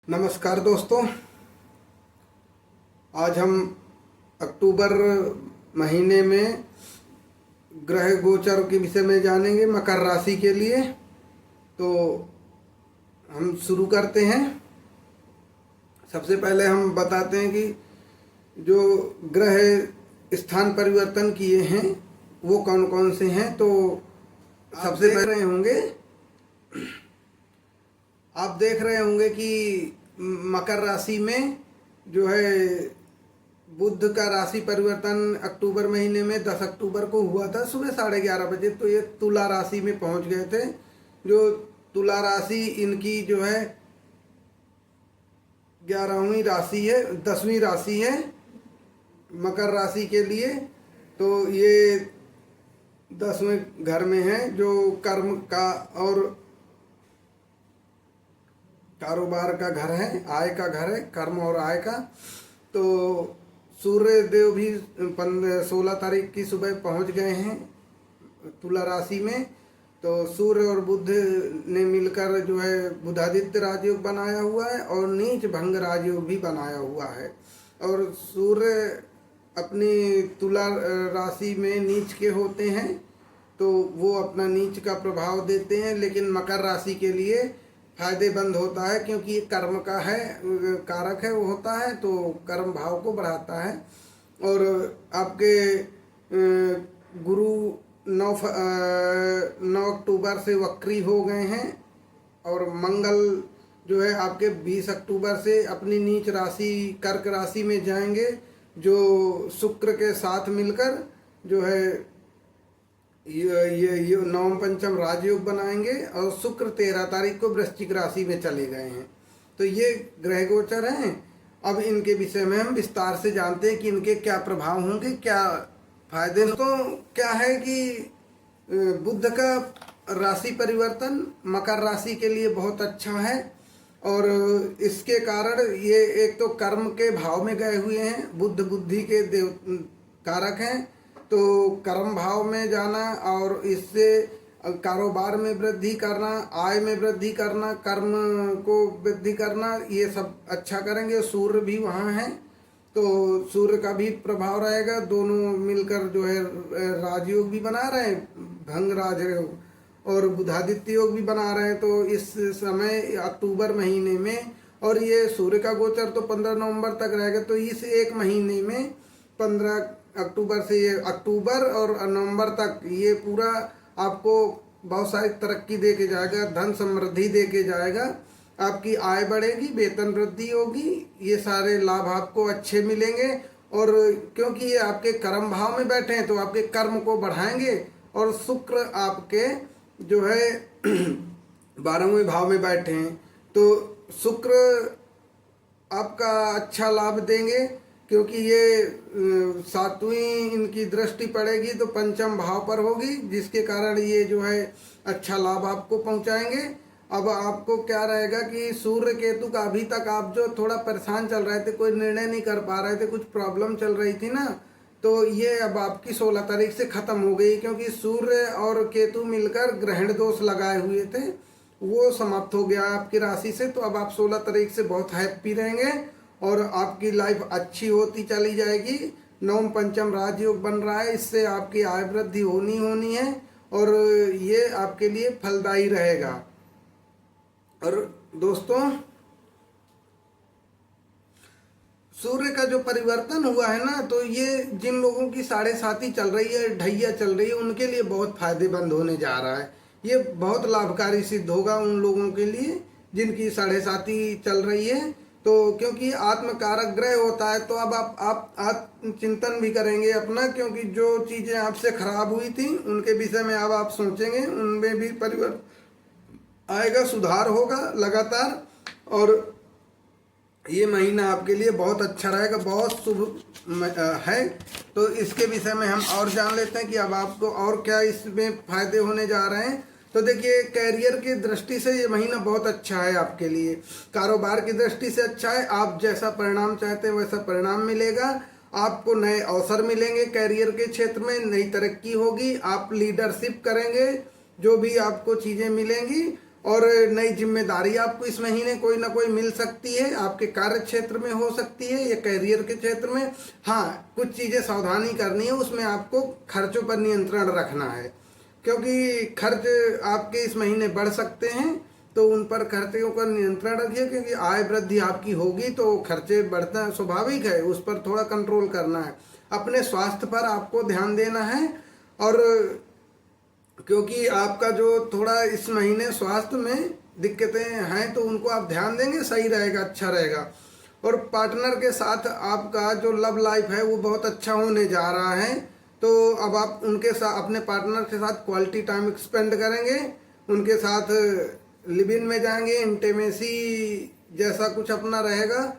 नमस्कार दोस्तों। आज हम अक्टूबर महीने में ग्रह गोचर के विषय में जानेंगे मकर राशि के लिए। तो हम शुरू करते हैं। सबसे पहले हम बताते हैं कि जो ग्रह स्थान परिवर्तन किए हैं वो कौन कौन से हैं। तो सबसे पहले होंगे, आप देख रहे होंगे कि मकर राशि में जो है बुध का राशि परिवर्तन अक्टूबर महीने में 10 अक्टूबर को हुआ था सुबह 11:30 बजे। तो ये तुला राशि में पहुंच गए थे। जो तुला राशि इनकी जो है 11वीं राशि है, 10वीं राशि है मकर राशि के लिए। तो ये 10वें घर में है जो कर्म का और कारोबार का घर है, आय का घर है, कर्म और आय का। तो सूर्य देव भी 16 तारीख की सुबह पहुंच गए हैं तुला राशि में। तो सूर्य और बुध ने मिलकर जो है बुधादित्य राजयोग बनाया हुआ है और नीच भंग राजयोग भी बनाया हुआ है। और सूर्य अपनी तुला राशि में नीच के होते हैं तो वो अपना नीच का प्रभाव देते हैं, लेकिन मकर राशि के लिए फायदेमंद होता है क्योंकि ये कर्म का है, कारक है वो होता है, तो कर्म भाव को बढ़ाता है। और आपके गुरु 9 अक्टूबर से वक्री हो गए हैं और मंगल जो है आपके 20 अक्टूबर से अपनी नीच राशि कर्क राशि में जाएंगे, जो शुक्र के साथ मिलकर जो है ये नवम पंचम राजयोग बनाएंगे। और शुक्र 13 तारीख को वृश्चिक राशि में चले गए हैं। तो ये ग्रह गोचर हैं। अब इनके विषय में हम विस्तार से जानते हैं कि इनके क्या प्रभाव होंगे, क्या फायदे। तो क्या है कि बुध का राशि परिवर्तन मकर राशि के लिए बहुत अच्छा है और इसके कारण ये एक तो कर्म के भाव में गए हुए हैं। बुध बुद्धि के देव कारक हैं, तो कर्म भाव में जाना और इससे कारोबार में वृद्धि करना, आय में वृद्धि करना, कर्म को वृद्धि करना, ये सब अच्छा करेंगे। सूर्य भी वहाँ है तो सूर्य का भी प्रभाव रहेगा। दोनों मिलकर जो है राजयोग भी बना रहे हैं, भंग राजयोग, और बुधादित्य योग भी बना रहे हैं। तो इस समय अक्टूबर महीने में, और ये सूर्य का गोचर तो 15 नवंबर तक रहेगा। तो इस एक महीने में 15 अक्टूबर से ये अक्टूबर और नवंबर तक ये पूरा आपको बहुत सारी तरक्की दे के जाएगा, धन समृद्धि दे के जाएगा। आपकी आय बढ़ेगी, वेतन वृद्धि होगी, ये सारे लाभ आपको अच्छे मिलेंगे। और क्योंकि ये आपके कर्म भाव में बैठे हैं तो आपके कर्म को बढ़ाएंगे। और शुक्र आपके जो है 12वें भाव में बैठे हैं तो शुक्र आपका अच्छा लाभ देंगे, क्योंकि ये 7वीं इनकी दृष्टि पड़ेगी तो पंचम भाव पर होगी, जिसके कारण ये जो है अच्छा लाभ आपको पहुंचाएंगे। अब आपको क्या रहेगा कि सूर्य केतु का अभी तक आप जो थोड़ा परेशान चल रहे थे, कोई निर्णय नहीं कर पा रहे थे, कुछ प्रॉब्लम चल रही थी ना, तो ये अब आपकी 16 तारीख से ख़त्म हो गई। क्योंकि सूर्य और केतु मिलकर ग्रहण दोष लगाए हुए थे, वो समाप्त हो गया आपकी राशि से। तो अब आप 16 तारीख से बहुत हैप्पी रहेंगे और आपकी लाइफ अच्छी होती चली जाएगी। नवम पंचम राजयोग बन रहा है, इससे आपकी आय वृद्धि होनी है और ये आपके लिए फलदायी रहेगा। और दोस्तों, सूर्य का जो परिवर्तन हुआ है ना, तो ये जिन लोगों की 7.5 चल रही है, ढैया चल रही है, उनके लिए बहुत फायदेमंद होने जा रहा है। ये बहुत लाभकारी सिद्ध होगा उन लोगों के लिए जिनकी 7.5 चल रही है। तो क्योंकि आत्मकारक ग्रह होता है तो अब आप आत्म चिंतन भी करेंगे अपना, क्योंकि जो चीज़ें आपसे खराब हुई थी उनके विषय में अब आप सोचेंगे, उनमें भी परिवर्तन आएगा, सुधार होगा लगातार। और ये महीना आपके लिए बहुत अच्छा रहेगा, बहुत शुभ है। तो इसके विषय में हम और जान लेते हैं कि अब आपको और क्या इसमें फायदे होने जा रहे हैं। तो देखिए, कैरियर की दृष्टि से ये महीना बहुत अच्छा है आपके लिए। कारोबार की दृष्टि से अच्छा है, आप जैसा परिणाम चाहते हैं वैसा परिणाम मिलेगा। आपको नए अवसर मिलेंगे, कैरियर के क्षेत्र में नई तरक्की होगी, आप लीडरशिप करेंगे, जो भी आपको चीज़ें मिलेंगी। और नई जिम्मेदारी आपको इस महीने कोई ना कोई मिल सकती है, आपके कार्य क्षेत्र में हो सकती है या करियर के क्षेत्र में। हाँ, कुछ चीज़ें सावधानी करनी है, उसमें आपको खर्चों पर नियंत्रण रखना है, क्योंकि खर्च आपके इस महीने बढ़ सकते हैं, तो उन पर खर्चों पर नियंत्रण रखिए, क्योंकि आय वृद्धि आपकी होगी तो खर्चे बढ़ना स्वाभाविक है, उस पर थोड़ा कंट्रोल करना है। अपने स्वास्थ्य पर आपको ध्यान देना है, और क्योंकि आपका जो थोड़ा इस महीने स्वास्थ्य में दिक्कतें हैं तो उनको आप ध्यान देंगे, सही रहेगा, अच्छा रहेगा। और पार्टनर के साथ आपका जो लव लाइफ है वो बहुत अच्छा होने जा रहा है, तो अब आप उनके साथ, अपने पार्टनर के साथ क्वालिटी टाइम स्पेंड करेंगे, उनके साथ लिव इन में जाएंगे, इंटीमेसी जैसा कुछ अपना रहेगा,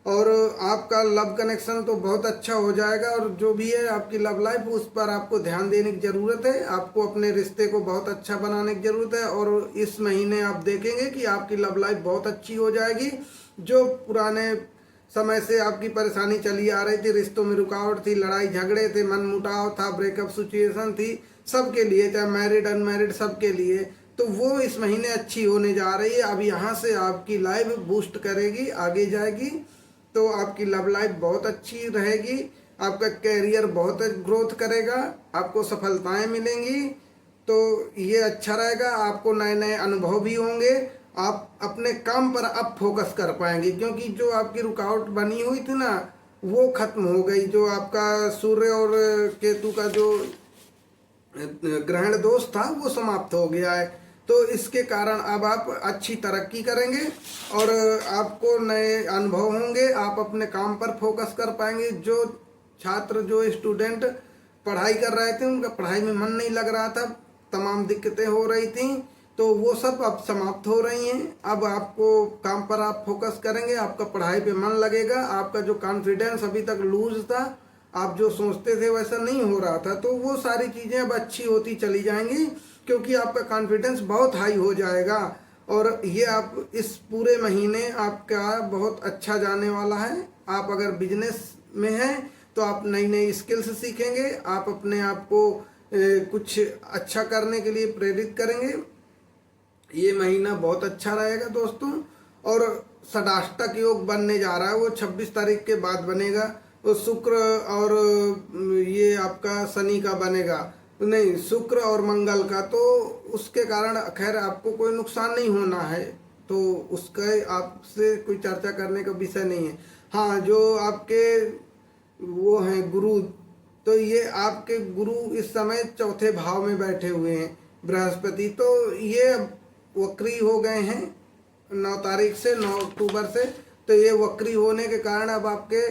और आपका लव कनेक्शन तो बहुत अच्छा हो जाएगा। और जो भी है आपकी लव लाइफ, उस पर आपको ध्यान देने की ज़रूरत है, आपको अपने रिश्ते को बहुत अच्छा बनाने की ज़रूरत है। और इस महीने आप देखेंगे कि आपकी लव लाइफ बहुत अच्छी हो जाएगी। जो पुराने समय से आपकी परेशानी चली आ रही थी, रिश्तों में रुकावट थी, लड़ाई झगड़े थे, मनमुटाव था, ब्रेकअप सिचुएशन थी, सबके लिए, चाहे मैरिड अनमैरिड सबके लिए, तो वो इस महीने अच्छी होने जा रही है। अब यहाँ से आपकी लाइफ बूस्ट करेगी, आगे जाएगी, तो आपकी लव लाइफ बहुत अच्छी रहेगी, आपका कैरियर बहुत ग्रोथ करेगा, आपको सफलताएं मिलेंगी, तो ये अच्छा रहेगा। आपको नए नए अनुभव भी होंगे, आप अपने काम पर अब फोकस कर पाएंगे, क्योंकि जो आपकी रुकावट बनी हुई थी ना वो खत्म हो गई। जो आपका सूर्य और केतु का जो ग्रहण दोष था वो समाप्त हो गया है, तो इसके कारण अब आप अच्छी तरक्की करेंगे और आपको नए अनुभव होंगे, आप अपने काम पर फोकस कर पाएंगे। जो छात्र, जो स्टूडेंट पढ़ाई कर रहे थे, उनका पढ़ाई में मन नहीं लग रहा था, तमाम दिक्कतें हो रही थी, तो वो सब अब समाप्त हो रही हैं। अब आपको काम पर आप फोकस करेंगे, आपका पढ़ाई पे मन लगेगा, आपका जो कॉन्फिडेंस अभी तक लूज था, आप जो सोचते थे वैसा नहीं हो रहा था, तो वो सारी चीज़ें अब अच्छी होती चली जाएंगी, क्योंकि आपका कॉन्फिडेंस बहुत हाई हो जाएगा। और ये आप इस पूरे महीने आपका बहुत अच्छा जाने वाला है। आप अगर बिजनेस में हैं तो आप नई नई स्किल्स सीखेंगे, आप अपने आप को कुछ अच्छा करने के लिए प्रेरित करेंगे। ये महीना बहुत अच्छा रहेगा दोस्तों। और षडाष्टक योग बनने जा रहा है, वो 26 तारीख के बाद बनेगा। तो शुक्र और ये आपका शनि का बनेगा, नहीं शुक्र और मंगल का, तो उसके कारण खैर आपको कोई नुकसान नहीं होना है, तो उसका आपसे कोई चर्चा करने का विषय नहीं है। हाँ, जो आपके वो हैं गुरु, तो ये आपके गुरु इस समय चौथे भाव में बैठे हुए हैं बृहस्पति, तो ये वक्री हो गए हैं 9 तारीख से, 9 अक्टूबर से। तो ये वक्री होने के कारण अब आपके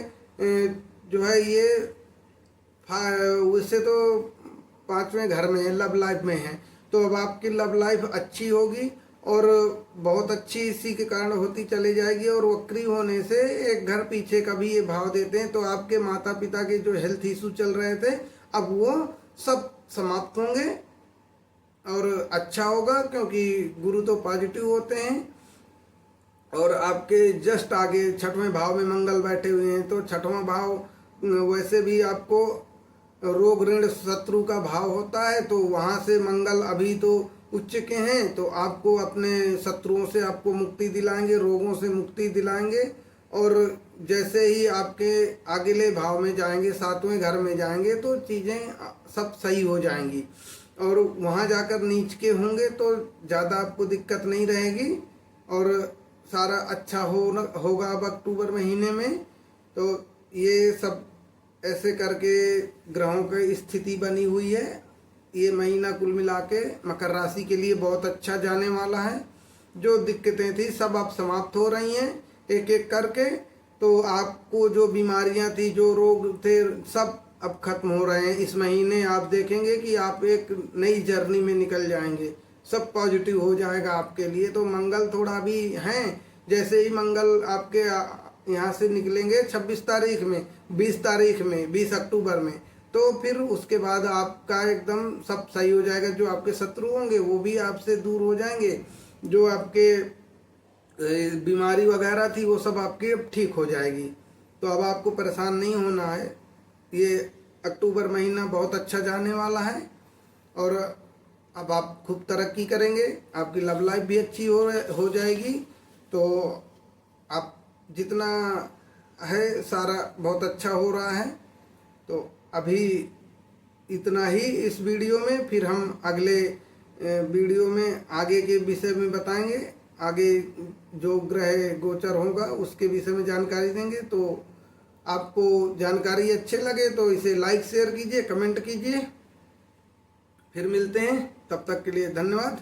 जो है ये उससे तो 5वें घर में है, लव लाइफ में है, तो अब आपकी लव लाइफ अच्छी होगी और बहुत अच्छी इसी के कारण होती चली जाएगी। और वक्री होने से एक घर पीछे का भी ये भाव देते हैं, तो आपके माता पिता के जो हेल्थ इशू चल रहे थे अब वो सब समाप्त होंगे और अच्छा होगा, क्योंकि गुरु तो पॉजिटिव होते हैं। और आपके जस्ट आगे 6वें भाव में मंगल बैठे हुए हैं, तो 6वां भाव वैसे भी आपको रोग ऋण शत्रु का भाव होता है, तो वहाँ से मंगल अभी तो उच्च के हैं, तो आपको अपने शत्रुओं से आपको मुक्ति दिलाएंगे, रोगों से मुक्ति दिलाएंगे। और जैसे ही आपके अगले भाव में जाएंगे, 7वें घर में जाएंगे, तो चीज़ें सब सही हो जाएंगी। और वहाँ जाकर नीच के होंगे तो ज़्यादा आपको दिक्कत नहीं रहेगी और सारा अच्छा होगा अब अक्टूबर महीने में। तो ये सब ऐसे करके ग्रहों की स्थिति बनी हुई है। ये महीना कुल मिला के मकर राशि के लिए बहुत अच्छा जाने वाला है। जो दिक्कतें थी सब अब समाप्त हो रही हैं एक एक करके, तो आपको जो बीमारियां थी, जो रोग थे, सब अब खत्म हो रहे हैं। इस महीने आप देखेंगे कि आप एक नई जर्नी में निकल जाएंगे, सब पॉजिटिव हो जाएगा आपके लिए। तो मंगल थोड़ा भी हैं, जैसे ही मंगल आपके यहाँ से निकलेंगे 26 तारीख में, 20 तारीख में, 20 अक्टूबर में, तो फिर उसके बाद आपका एकदम सब सही हो जाएगा। जो आपके शत्रु होंगे वो भी आपसे दूर हो जाएंगे, जो आपके बीमारी वगैरह थी वो सब आपकी अब ठीक हो जाएगी। तो अब आपको परेशान नहीं होना है। ये अक्टूबर महीना बहुत अच्छा जाने वाला है और अब आप खूब तरक्की करेंगे, आपकी लव लाइफ भी अच्छी हो जाएगी। तो आप जितना है सारा बहुत अच्छा हो रहा है। तो अभी इतना ही इस वीडियो में, फिर हम अगले वीडियो में आगे के विषय में बताएंगे। आगे जो ग्रह गोचर होगा उसके विषय में जानकारी देंगे। तो आपको जानकारी अच्छे लगे तो इसे लाइक शेयर कीजिए, कमेंट कीजिए। फिर मिलते हैं, तब तक के लिए धन्यवाद।